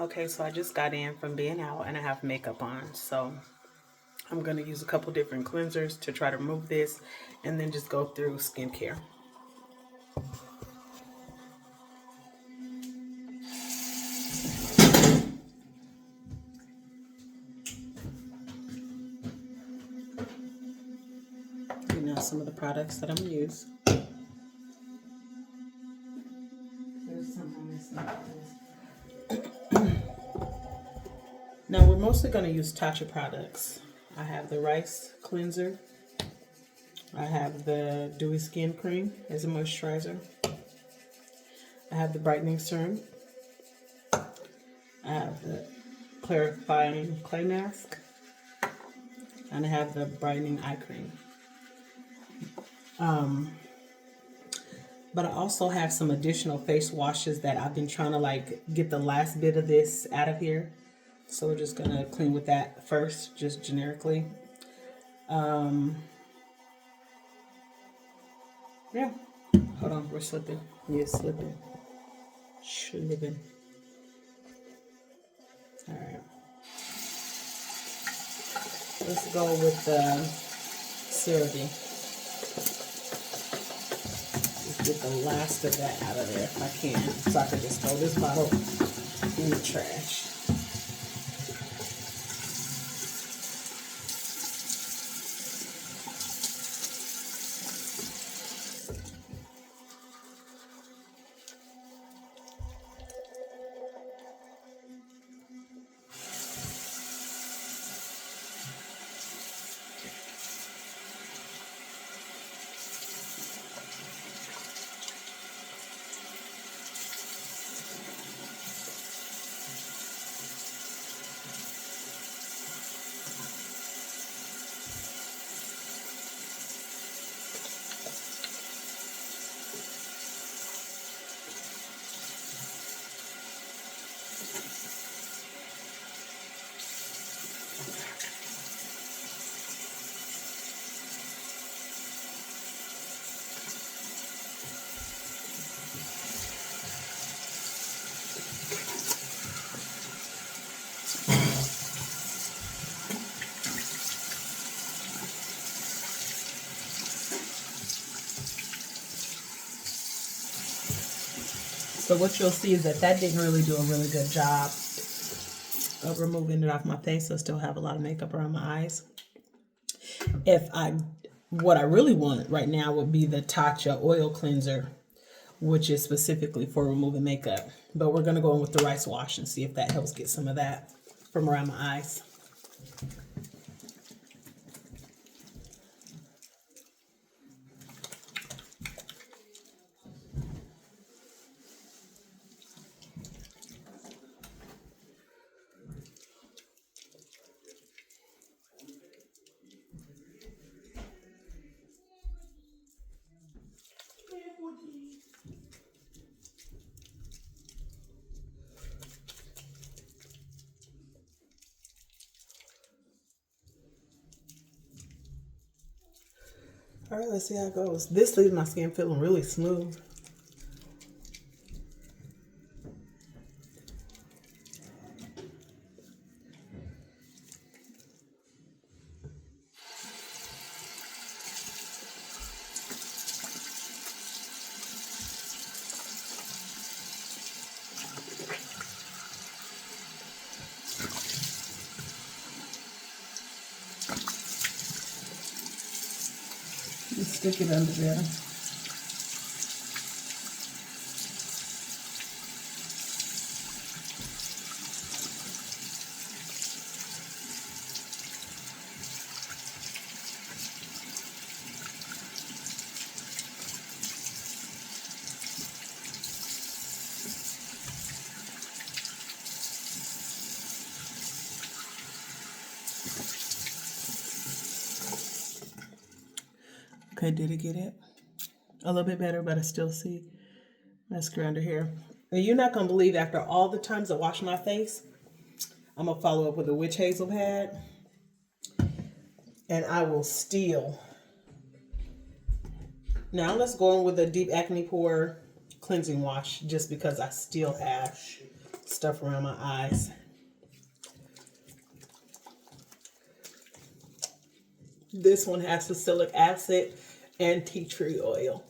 Okay, so I just got in from being out and I have makeup on. So I'm going to use a couple different cleansers to try to remove this and then just go through skincare. And now some of the products that I'm going to use. There's something missing. Now we're mostly going to use Tatcha products. I have the rice cleanser. I have the dewy skin cream as a moisturizer. I have the brightening serum. I have the clarifying clay mask. And I have the brightening eye cream. But I also have some additional face washes that I've been trying to like get the last bit of this out of here. So we're just gonna clean with that first, just generically. Yeah. Hold on, we're slipping. Yeah, slipping. Slipping. All right. Let's go with the CeraVe. Let's get the last of that out of there if I can, so I can just throw this bottle in the trash. So what you'll see is that didn't really do a really good job of removing it off my face. I still have a lot of makeup around my eyes. What I really want right now would be the Tatcha oil cleanser, which is specifically for removing makeup. But we're gonna go in with the rice wash and see if that helps get some of that from around my eyes. All right, let's see how it goes. This leaves my skin feeling really smooth. Just stick it under there. Okay, did it get it? A little bit better, but I still see mascara under here. And you're not gonna believe, after all the times I wash my face, I'm gonna follow up with a witch hazel pad, and I will still. Now let's go in with a deep acne pore cleansing wash, just because I still have stuff around my eyes. This one has salicylic acid and tea tree oil.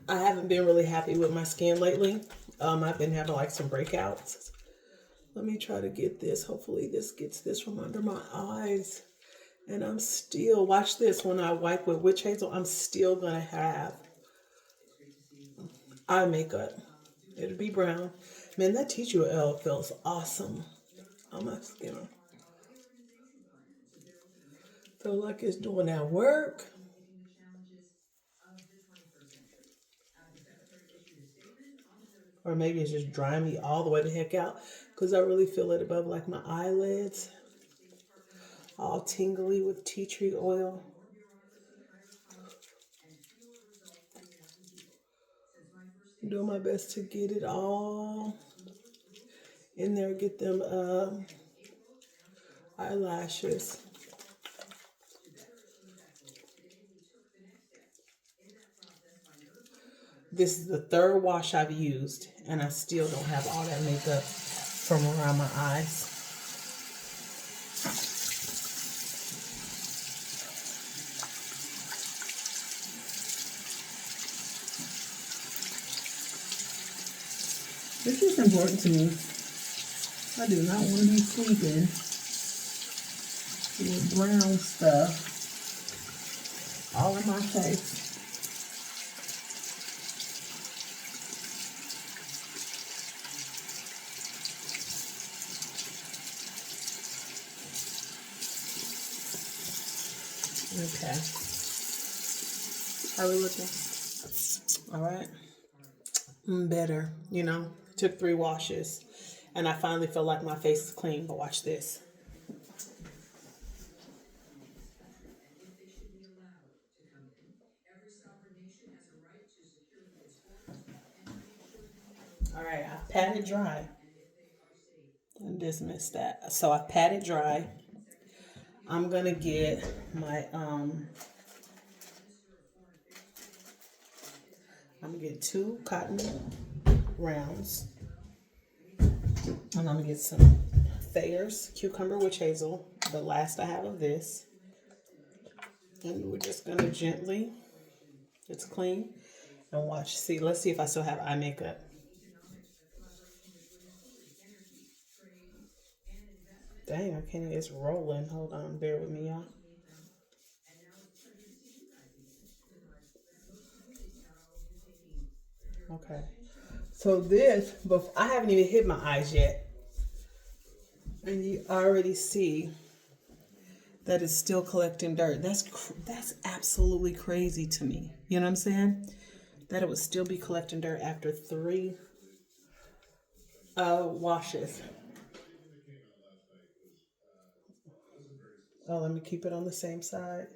I haven't been really happy with my skin lately. I've been having like some breakouts. Let me try to get this. Hopefully this gets this from under my eyes. And I'm still, watch this, when I wipe with witch hazel, I'm still gonna have eye makeup. It'll be brown. Man, that tea tree oil feels awesome on my skin. Feel like it's doing that work. Or maybe it's just drying me all the way the heck out because I really feel it above like my eyelids. All tingly with tea tree oil. I'm doing my best to get it all in there, get them eyelashes. This is the third wash I've used, and I still don't have all that makeup from around my eyes. This is important to me. I do not want to be sleeping with brown stuff all in my face. Okay. How are we looking? All right. Better, you know. Took 3 washes. And I finally feel like my face is clean. But watch this. All right. I pat it dry. I just missed that. So I pat it dry. I'm going to get my... I'm going to get 2 cotton rounds. And I'm going to get some Thayers Cucumber Witch Hazel, the last I have of this. And we're just going to gently, it's clean, and watch. See, let's see if I still have eye makeup. Dang, I can't, it's rolling. Hold on, bear with me, y'all. Okay. So this, but I haven't even hit my eyes yet. And you already see that it's still collecting dirt. That's absolutely crazy to me. You know what I'm saying? That it would still be collecting dirt after 3 washes. Oh, let me keep it on the same side.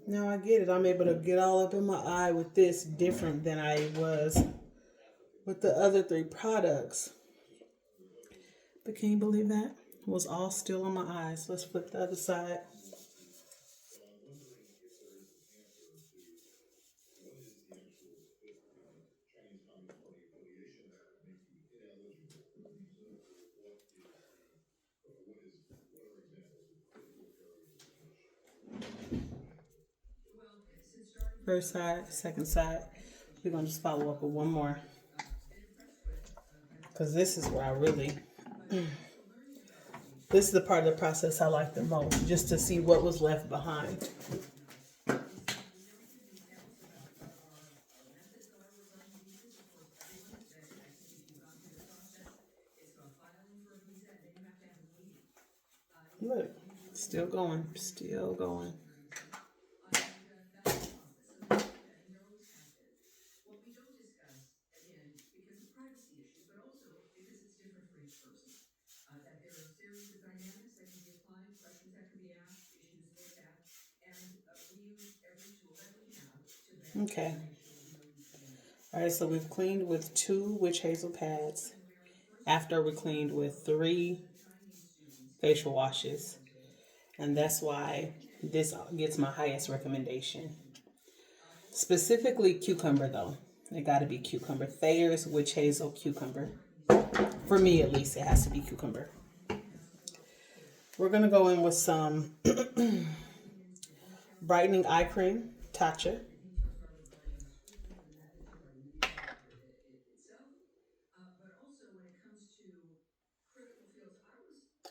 Now I get it. I'm able to get all up in my eye with this different than I was with the other 3 products. But can you believe that? It was all still on my eyes. Let's flip the other side. First side, second side. We're going to just follow up with one more. Because this is where I really... This is the part of the process I like the most. Just to see what was left behind. Look, still going, still going. Okay. All right, so we've cleaned with 2 witch hazel pads after we cleaned with 3 facial washes. And that's why this gets my highest recommendation. Specifically cucumber though. It got to be cucumber. Thayers Witch Hazel cucumber. For me, at least, it has to be cucumber. We're going to go in with some brightening eye cream, Tatcha.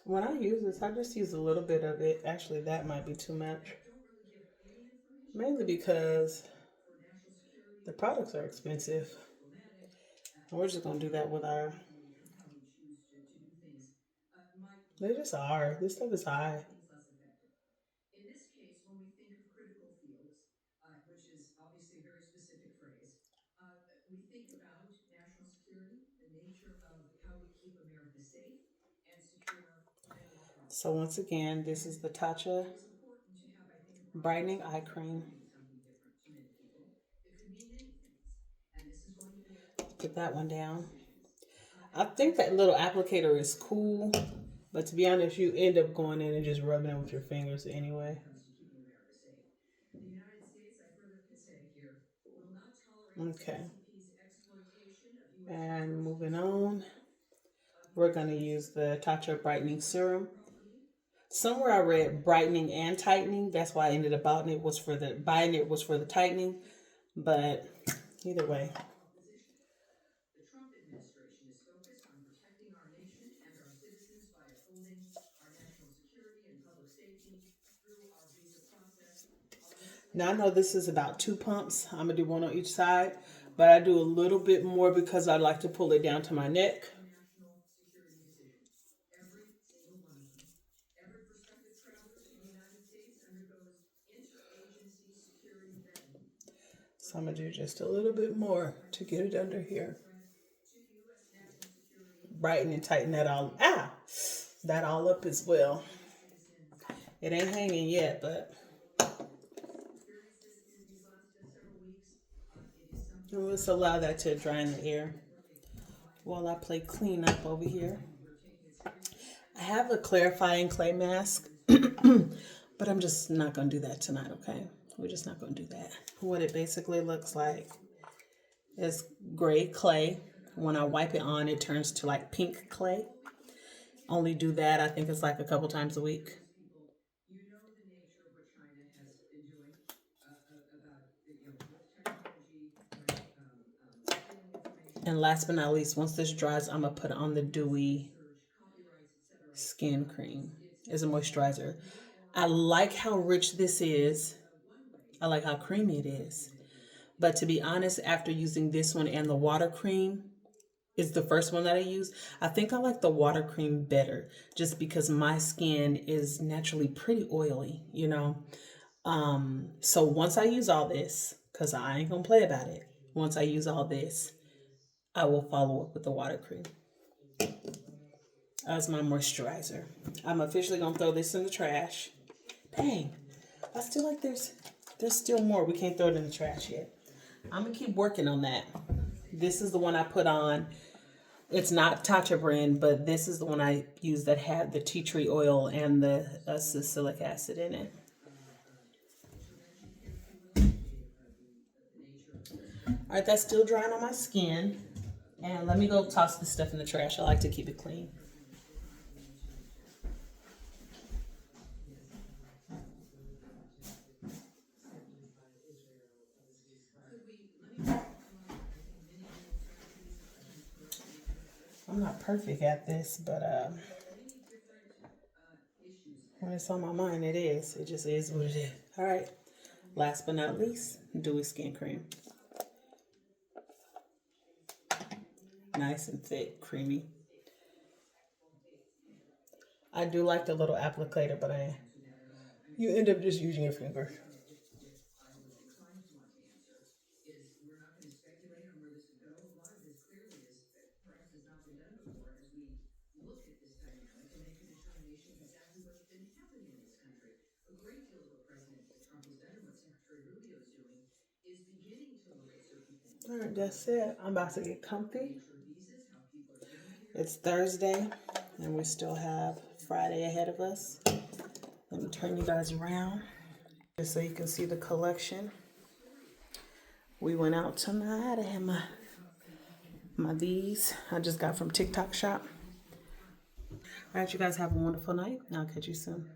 When I use this, I just use a little bit of it. Actually, that might be too much. Mainly because the products are expensive. And we're just going to do that with our... They just are. This stuff is high. So once again, this is the Tatcha brightening eye cream. Put that one down. I think that little applicator is cool, but to be honest, you end up going in and just rubbing it with your fingers anyway. Okay. And moving on, we're going to use the Tatcha brightening serum. Somewhere I read brightening and tightening. That's why I ended up buying it. Was for the tightening, but either way. Now I know this is about 2 pumps. I'm gonna do one on each side, but I do a little bit more because I like to pull it down to my neck. So I'm gonna do just a little bit more to get it under here. Brighten and tighten that all that all up as well. It ain't hanging yet, but let's allow that to dry in the air while I play clean up over here. I have a clarifying clay mask, but I'm just not gonna do that tonight, okay? We're just not gonna do that. What it basically looks like is gray clay. When I wipe it on, it turns to like pink clay. Only do that, I think it's like a couple times a week. And last but not least, once this dries, I'm gonna put on the dewy skin cream as a moisturizer. I like how rich this is. I like how creamy it is. But to be honest, after using this one and the water cream is the first one that I use, I think I like the water cream better just because my skin is naturally pretty oily, you know. So once I use all this, because I ain't gonna play about it, once I use all this, I will follow up with the water cream as my moisturizer. I'm officially gonna throw this in the trash. Dang, I feel like there's still more. We can't throw it in the trash yet. I'm gonna keep working on that. This is the one I put on. It's not Tatcha brand, but this is the one I used that had the tea tree oil and the salicylic acid in it. All right, that's still drying on my skin. And let me go toss this stuff in the trash. I like to keep it clean. I'm not perfect at this, but when it's on my mind, it is. It just is what it is. All right. Last but not least, dewy skin cream. Nice and thick, creamy. I do like the little applicator, but you end up just using your finger. All right, that's it. I'm about to get comfy. It's Thursday, and we still have Friday ahead of us. Let me turn you guys around just so you can see the collection. We went out tonight. I had my these I just got from TikTok shop. All right, you guys have a wonderful night. I'll catch you soon.